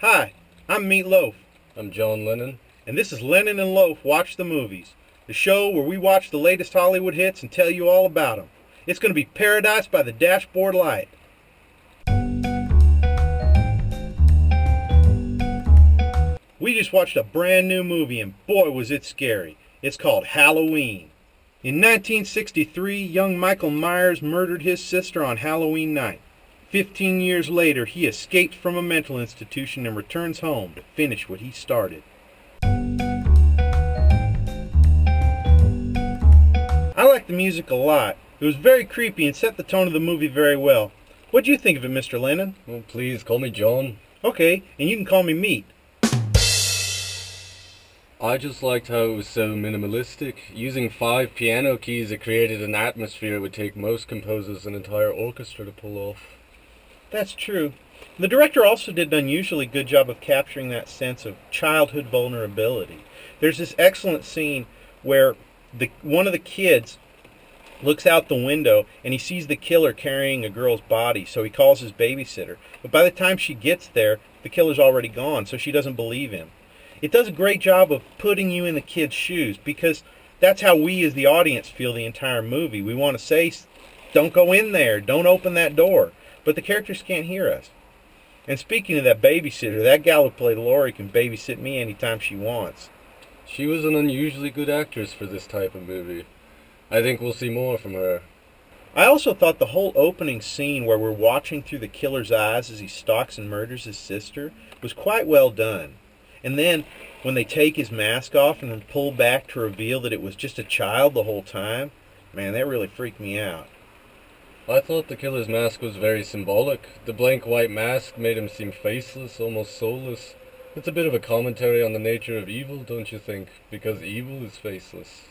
Hi, I'm Meat Loaf, I'm John Lennon. and this is Lennon and Loaf Watch the Movies, the show where we watch the latest Hollywood hits and tell you all about them. It's going to be paradise by the dashboard light. We just watched a brand new movie, and boy was it scary. It's called Halloween. In 1963, young Michael Myers murdered his sister on Halloween night. 15 years later, he escapes from a mental institution and returns home to finish what he started. I liked the music a lot. It was very creepy and set the tone of the movie very well. What'd you think of it, Mr. Lennon? Well, please call me John. Okay, and you can call me Meat. I just liked how it was so minimalistic. Using 5 piano keys, it created an atmosphere it would take most composers an entire orchestra to pull off. That's true. The director also did an unusually good job of capturing that sense of childhood vulnerability. There's this excellent scene where one of the kids looks out the window and he sees the killer carrying a girl's body, so he calls his babysitter. But by the time she gets there, the killer's already gone, so she doesn't believe him. It does a great job of putting you in the kid's shoes, because that's how we as the audience feel the entire movie. We want to say, don't go in there, don't open that door. But the characters can't hear us. And speaking of that babysitter, that gal who played Laurie can babysit me anytime she wants. She was an unusually good actress for this type of movie. I think we'll see more from her. I also thought the whole opening scene where we're watching through the killer's eyes as he stalks and murders his sister was quite well done. And then, when they take his mask off and then pull back to reveal that it was just a child the whole time, man, that really freaked me out. I thought the killer's mask was very symbolic. The blank white mask made him seem faceless, almost soulless. It's a bit of a commentary on the nature of evil, don't you think? Because evil is faceless.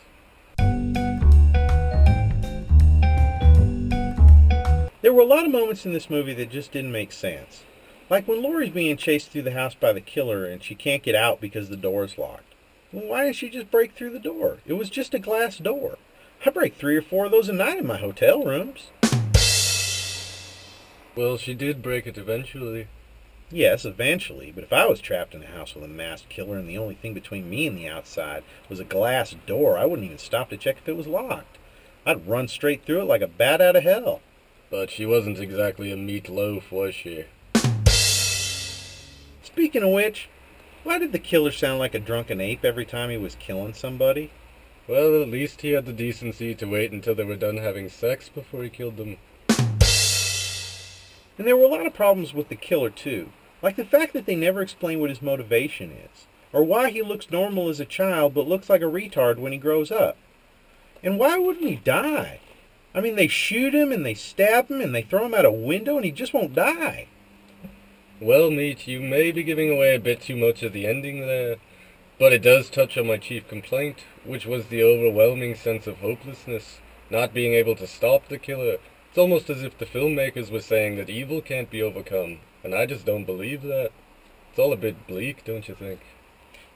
There were a lot of moments in this movie that just didn't make sense. Like when Laurie's being chased through the house by the killer and she can't get out because the door's locked. Well, why didn't she just break through the door? It was just a glass door. I break 3 or 4 of those a night in my hotel rooms. Well, she did break it eventually. Yes, eventually, but if I was trapped in a house with a masked killer and the only thing between me and the outside was a glass door, I wouldn't even stop to check if it was locked. I'd run straight through it like a bat out of hell. But she wasn't exactly a meat loaf, was she? Speaking of which, why did the killer sound like a drunken ape every time he was killing somebody? Well, at least he had the decency to wait until they were done having sex before he killed them. And there were a lot of problems with the killer, too. Like the fact that they never explain what his motivation is. Or why he looks normal as a child but looks like a retard when he grows up. And why wouldn't he die? I mean, they shoot him and they stab him and they throw him out a window and he just won't die. Well, Meat, you may be giving away a bit too much of the ending there, but it does touch on my chief complaint, which was the overwhelming sense of hopelessness, not being able to stop the killer. It's almost as if the filmmakers were saying that evil can't be overcome, and I just don't believe that. It's all a bit bleak, don't you think?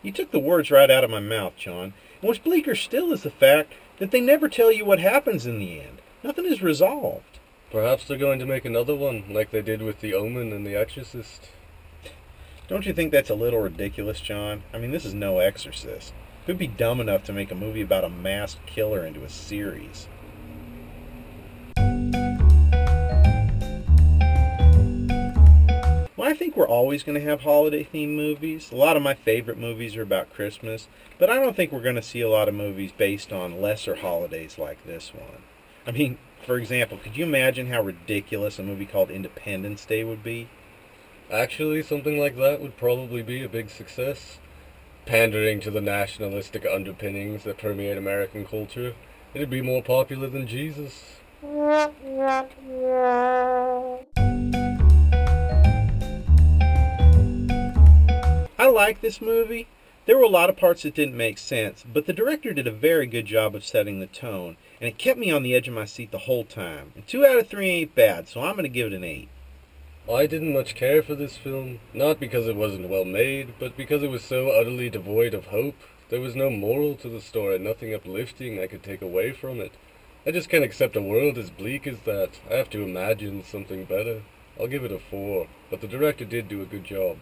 You took the words right out of my mouth, John. And what's bleaker still is the fact that they never tell you what happens in the end. Nothing is resolved. Perhaps they're going to make another one, like they did with The Omen and The Exorcist. Don't you think that's a little ridiculous, John? I mean, this is no Exorcist. Who'd be dumb enough to make a movie about a masked killer into a series? Well, I think we're always going to have holiday-themed movies. A lot of my favorite movies are about Christmas, but I don't think we're going to see a lot of movies based on lesser holidays like this one. I mean, for example, could you imagine how ridiculous a movie called Independence Day would be? Actually, something like that would probably be a big success. Pandering to the nationalistic underpinnings that permeate American culture, it'd be more popular than Jesus. I like this movie. There were a lot of parts that didn't make sense, but the director did a very good job of setting the tone, and it kept me on the edge of my seat the whole time. And 2 out of 3 ain't bad, so I'm going to give it an 8. I didn't much care for this film, not because it wasn't well made, but because it was so utterly devoid of hope. There was no moral to the story, nothing uplifting I could take away from it. I just can't accept a world as bleak as that. I have to imagine something better. I'll give it a 4, but the director did do a good job.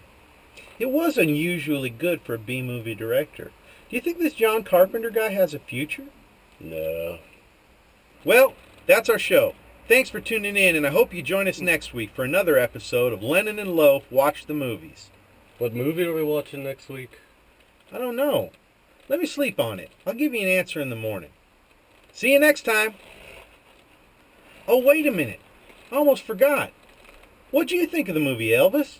It was unusually good for a B-movie director. Do you think this John Carpenter guy has a future? No. Well, that's our show. Thanks for tuning in, and I hope you join us next week for another episode of Lennon and Loaf Watch the Movies. What movie are we watching next week? I don't know. Let me sleep on it. I'll give you an answer in the morning. See you next time. Oh, wait a minute. I almost forgot. What do you think of the movie, Elvis?